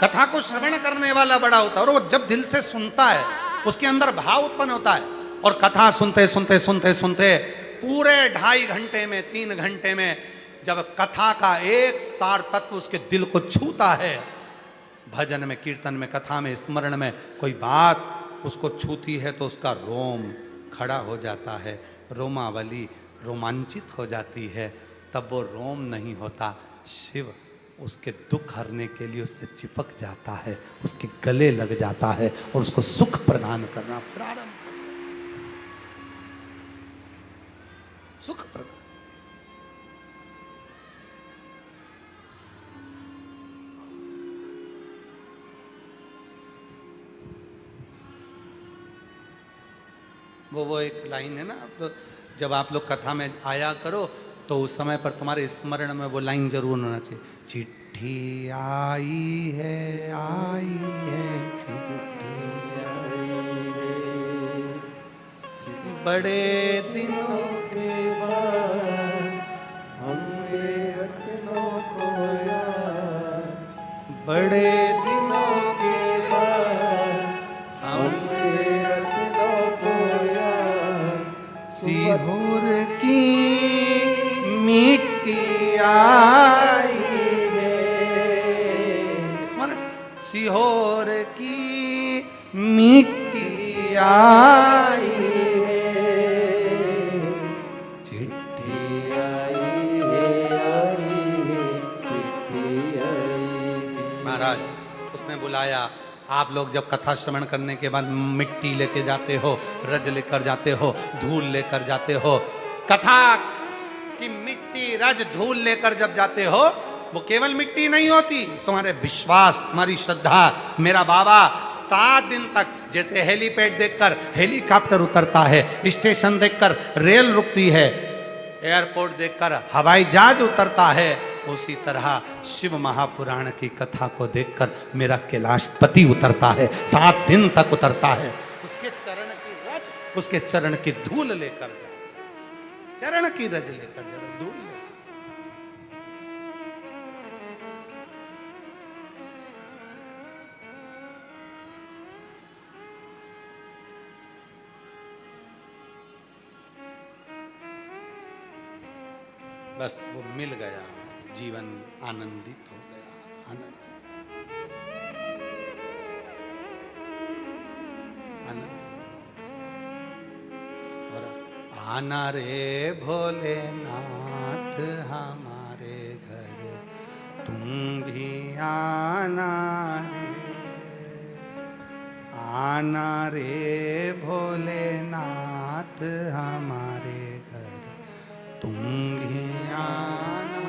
कथा को श्रवण करने वाला बड़ा होता है, और वो जब दिल से सुनता है उसके अंदर भाव उत्पन्न होता है। और कथा सुनते सुनते सुनते सुनते पूरे 2.5 घंटे में, 3 घंटे में जब कथा का एक सार तत्व उसके दिल को छूता है, भजन में, कीर्तन में, कथा में, स्मरण में कोई बात उसको छूती है तो उसका रोम खड़ा हो जाता है, रोमावली रोमांचित हो जाती है। तब वो रोम नहीं होता, शिव उसके दुख हरने के लिए उससे चिपक जाता है, उसके गले लग जाता है और उसको सुख प्रदान करना प्रारंभ, सुख प्रदान। वो एक लाइन है ना, जब आप लोग कथा में आया करो तो उस समय पर तुम्हारे स्मरण में वो लाइन जरूर होना चाहिए, चिट्ठी आई है चिट्ठी आई है, बड़े दिनों के बाद हमने रत्नों को यार, बड़े दिनों के बाद हमने रत्नों को यार, सीहोर की मिट्टी आई है, स्मरण, सीहोर की मिट्टी आई है, चिट्ठी आई है, चिट्ठी आई है। महाराज उसने बुलाया, आप लोग जब कथा श्रवण करने के बाद मिट्टी लेके जाते हो, रज लेकर जाते हो, धूल लेकर जाते हो, कथा कि मिट्टी, रज, धूल लेकर जब जाते हो, वो केवल मिट्टी नहीं होती, तुम्हारे विश्वास, तुम्हारी श्रद्धा। मेरा बाबा 7 दिन तक, जैसे हेलीपैड देखकर हेलीकॉप्टर उतरता है, स्टेशन देखकर रेल रुकती है, एयरपोर्ट देखकर हवाई जहाज उतरता है, उसी तरह शिव महापुराण की कथा को देखकर मेरा कैलाशपति उतरता है, 7 दिन तक उतरता है। उसके चरण की रज, उसके चरण की धूल लेकर जा, चरण की रज लेकर जरा धूल ले। बस वो मिल गया, जीवन आनंदित हो गया, आनंदित, आनंदित। आना रे भोलेनाथ हमारे घर, तुम भी आना रे, आना रे भोलेनाथ हमारे घर, तुम भी आना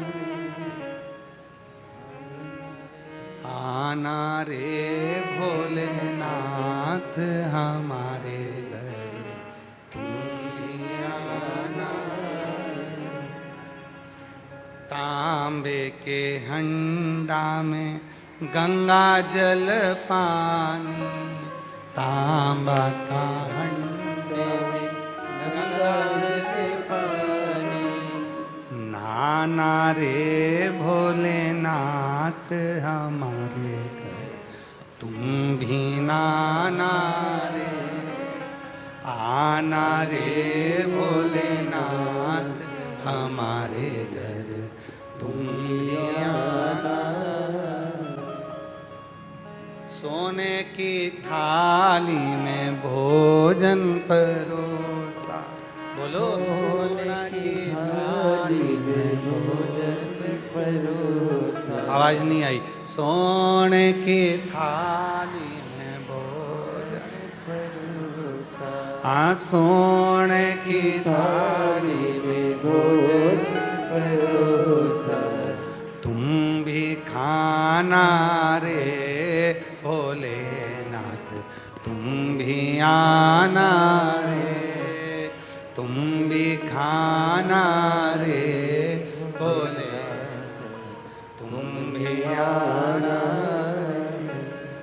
रे, आना रे भोलेनाथ हमारे घर, तुम भी आना रे। तांबे के हंडा में गंगा जल पानी, तांबा का हंडे में गंगा जल पानी, नाना रे भोलेनाथ हमारे घर, तुम भी नाना रे, आना रे भोलेनाथ हमारे घर, तुम भी आना। सोने की थाली में भोजन परोसा, बोलो, सोने की थाली में भोजन परोसा। आवाज नहीं आई। सोने की थाली में भोजन परोसा, हाँ सोने की थाली थाली में भोजन परोसा। तुम भी खाना रे भोलेनाथ, तुम भी आना रे, तुम भी खाना रे भोलेनाथ, तुम भी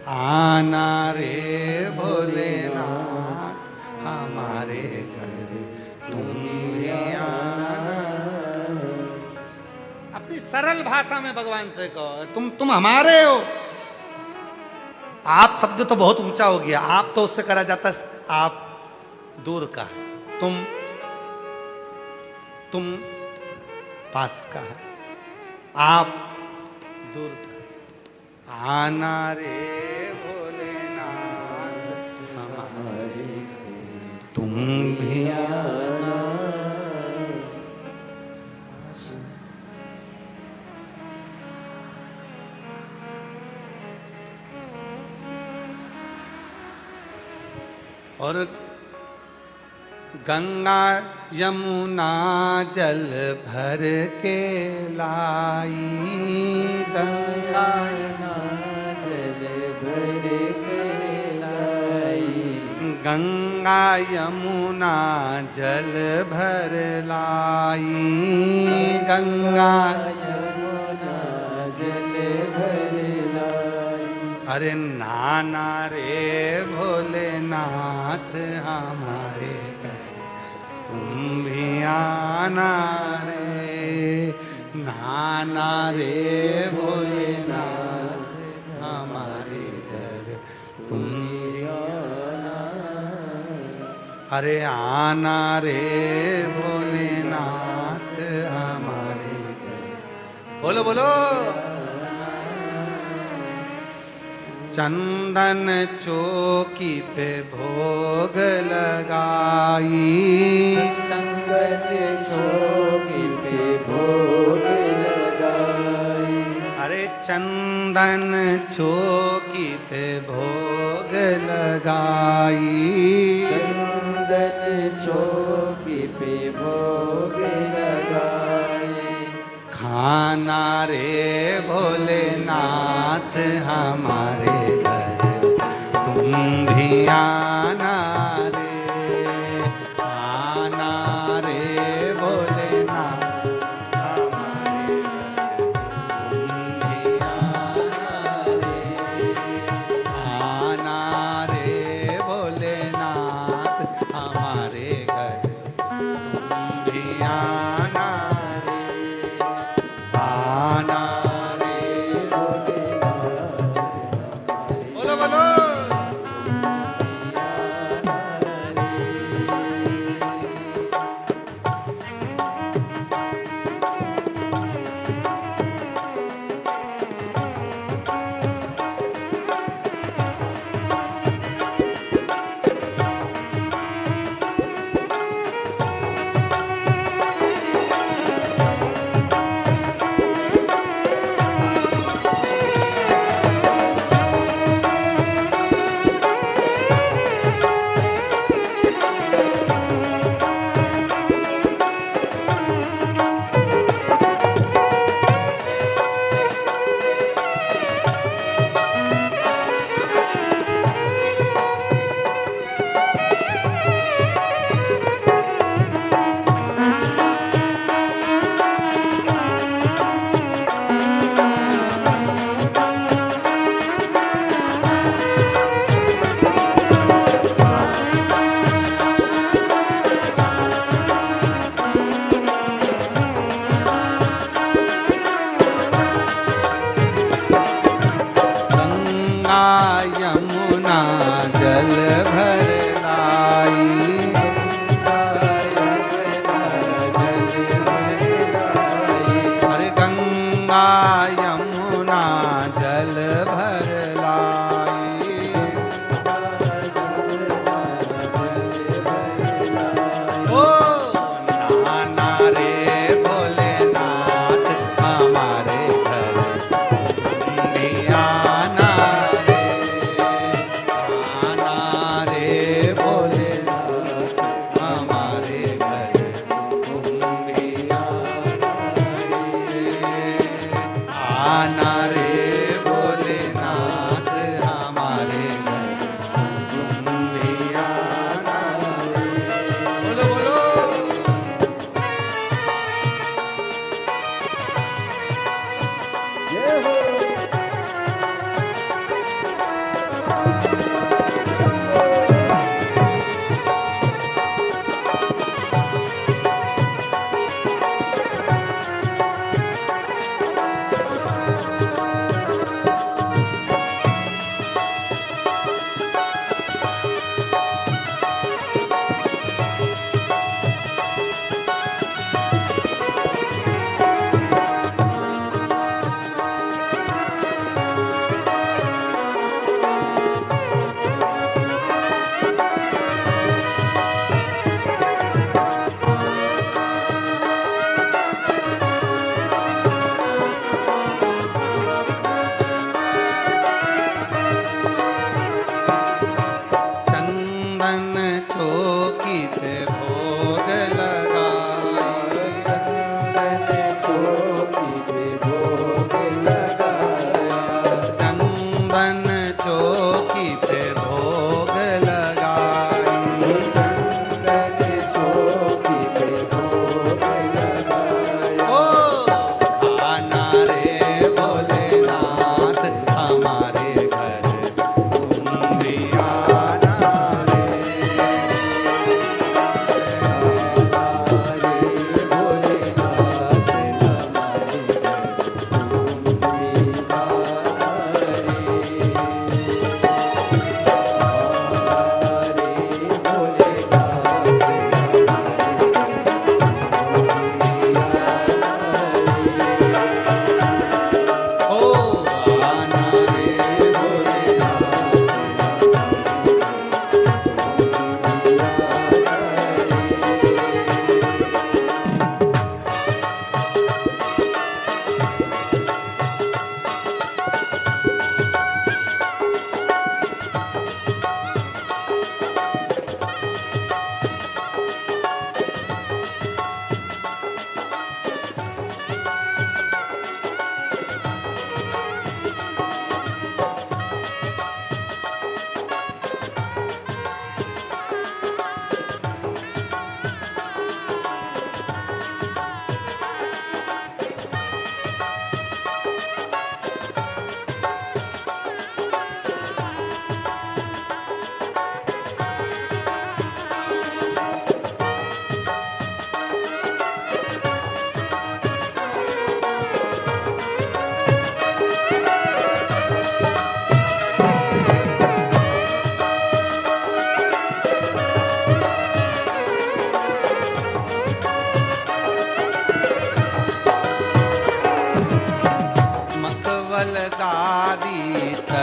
आना रे भोलेनाथ हमारे घर, तुम भी आना। अपनी सरल भाषा में भगवान से कहो तुम हमारे हो। आप शब्द तो बहुत ऊंचा हो गया, आप तो उससे करा जाता है आप दूर का है, तुम पास का है, आप दूर का है। आना रे भोलेनाथ हमारे, तुम भी आना। और गंगा यमुना जल भर के लाई, गंगा जल भर कर लाई। गंगा यमुना जल भर लाई, गंगा यमुना जल भर लाई। अरे नाना रे भोलेनाथ हमारे घर, तुम भी आना रे, नाना रे भोलेनाथ हमारे घर, तुम भी आना। अरे आना रे भोलेनाथ हमारे घर। बोलो बोलो। चंदन चौकी पे भोग लगाई, चंदन चौकी पे भोग लगाई। अरे चंदन चौकी पे भोग लगाई, चंदन चौकी पे भोग लगाई। खाना रे भोलेनाथ हमारे घर, तुम भी आना रे, आना रे भोलेनाथ हमारे घर, तुम भी आना रे, आना रे भोलेनाथ हमारे घर, तुम भी आना रे, आना रे भोलेनाथ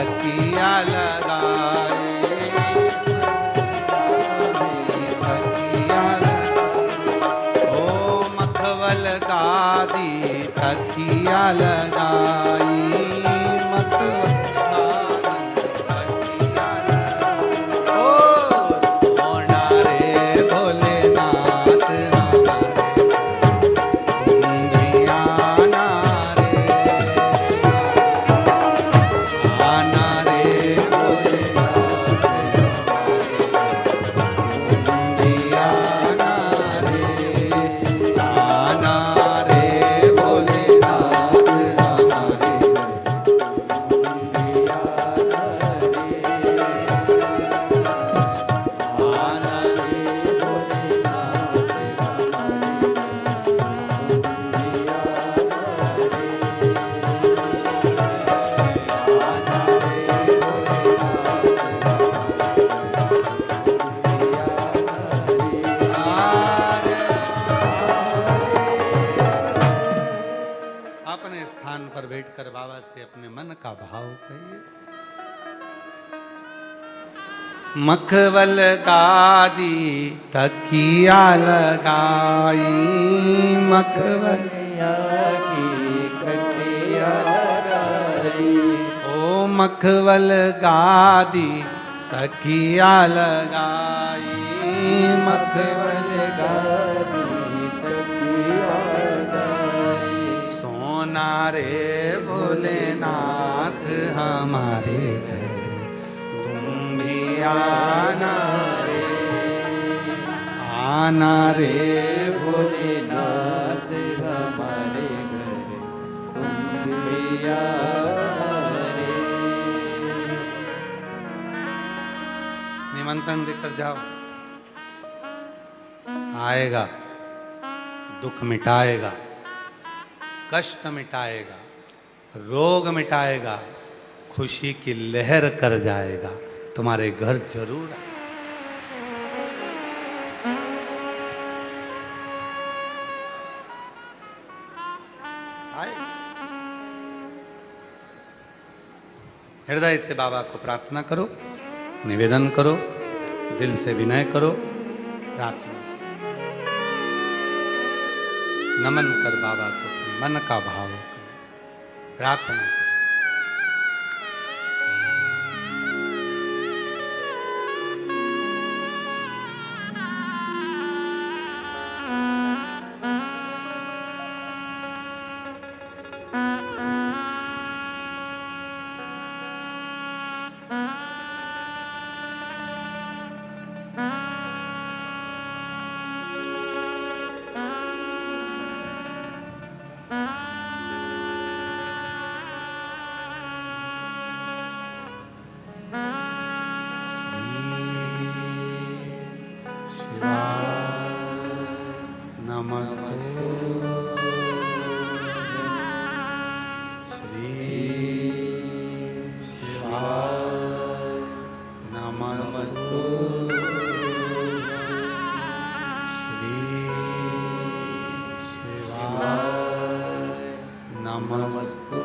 तकिया लगाए, तकिया लगाए। ओ मखवल गादी तकिया लगाई, मखवल गादी तकिया लगाई। ओ सोना रे भोलेनाथ हमारे, तुम भी आना रे, आना रे भोलेनाथ हमारे, तुम भी आना रे, आना रे भोलेनाथ हमारे, तुम भी आना रे, आना रे भोलेनाथ अपने स्थान पर बैठकर बाबा से अपने मन का भाव कहिए। मखवल गादी तकिया लगाई, मखवल की खटिया लगाई। ओ मखवल गादी तकिया लगाई, मखवल गादी तकिया लगाई। सोना रे भोलेनाथ हमारे घर, तुम भी आना रे, आना रे भोलेनाथ हमारे घर, तुम भी आना रे। निमंत्रण देकर जाओ, आएगा, दुख मिटाएगा, कष्ट मिटाएगा, रोग मिटाएगा, खुशी की लहर कर जाएगा, तुम्हारे घर जरूर आए। हृदय से बाबा को प्रार्थना करो, निवेदन करो, दिल से विनय करो, प्रार्थना करो, नमन कर बाबा को, अपने मन का भाव कर प्रार्थना करो। नमस्तु श्री शिवाय नमस्तु श्री शिवाय नमस्तु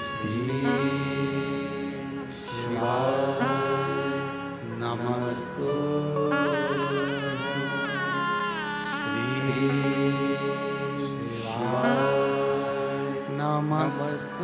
श्री शिवाय नमस्तु श्री शिवाय नमस्तु।